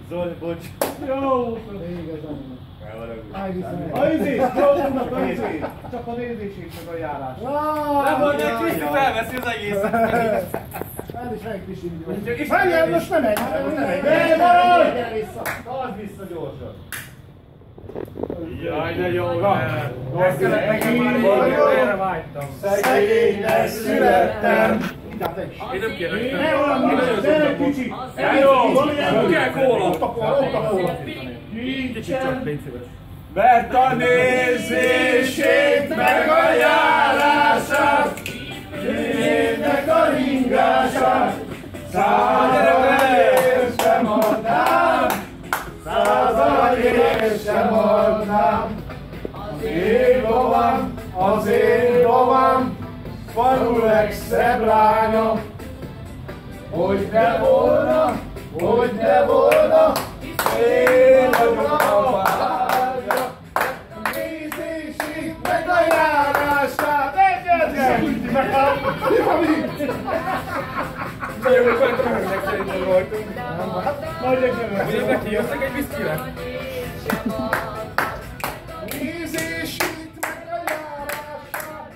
Zoli, bocs. Jó! A izés, dolgoznak a izés. Csak a nézését meg a járás. Nem mondja, hogy Kriszti felveszi az egészet. El is meg Kriszti. Feljel, most nem megy. Nem maradj! Tartsd vissza gyorsan. Jaj, de jó. Ezt kellett nekem már Erre vágytam. Szegénynek születtem. Én nem kérek. Ne kicsi. Jó, kell kóla. Ott a kóla. Kicsit csak, légy szíves. Mert a nézését meg a járását, Ének a ringását, százalért sem adnám, százalért sem adnám. Az én lovam, falu legszebb lánya, hogy ne volna, én vagyok a vágya. Nézését meg a járását, egyedül! De jó, hogy köhögnek szerintem voltunk. Nagy egyedül! Ugye neki jöttek egy viszkire? Nézését meg a járását,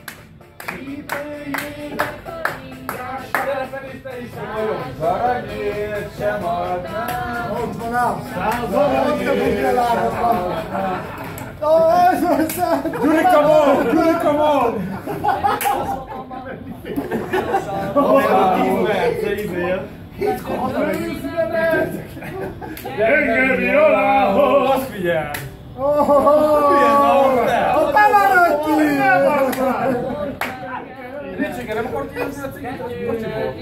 csípőjének a ringását. Gyere Feri, te is vagyok. aranyért sem adnám. Ott van ám! Százalért sem adnám. Gyurika mol! Engem Jolához! Azt figyel! Récsége, nem akart kihozni a cigit a kocsiból?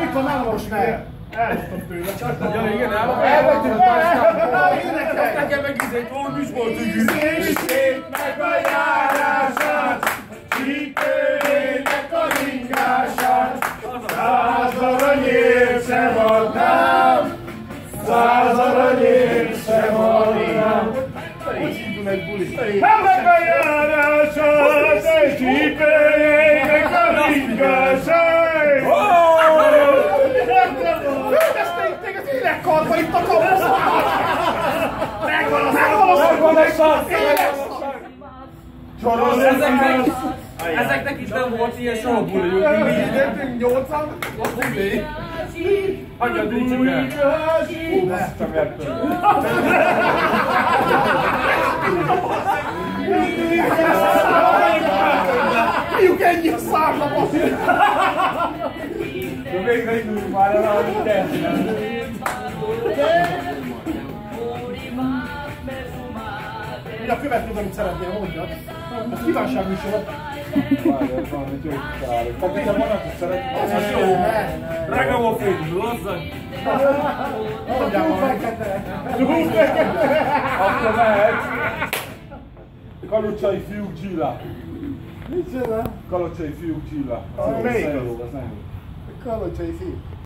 Itt van államos fel! Elhoztam tőle. Ja igen, Elvettük! nekem meg izét, ó, is volt Nézését meg a járását, csípőjének a ringását, 100 aranyért sem adnám, 100 aranyért sem adnám. Meg a járását, csípőjének a ringását. Téged életkarban itt a kapusz! Megvan a szar! Ezeknek itt nem volt ilyen soha buliuk, mi így jöttünk 8-an, ott buli. Hagyjad nincsük el. Hú, basztam ettől. Fiúk, ennyi a szárlapot! Végre indulunk már el, ahogy tehetünk. Én a következő, amit szeretnél, mondjad. A kívánságműsor. Várjál, valamit jó találok. Tehát nekem van, akit szeretnél. Az jó. Regamofén, hozzad! Mondjál valamit. Akkor mehet. Kalocsai fiúk Gilla. Micsoda? Kalocsai fiúk Gilla. Melyik? Az nem jó. Kalocsai fiú.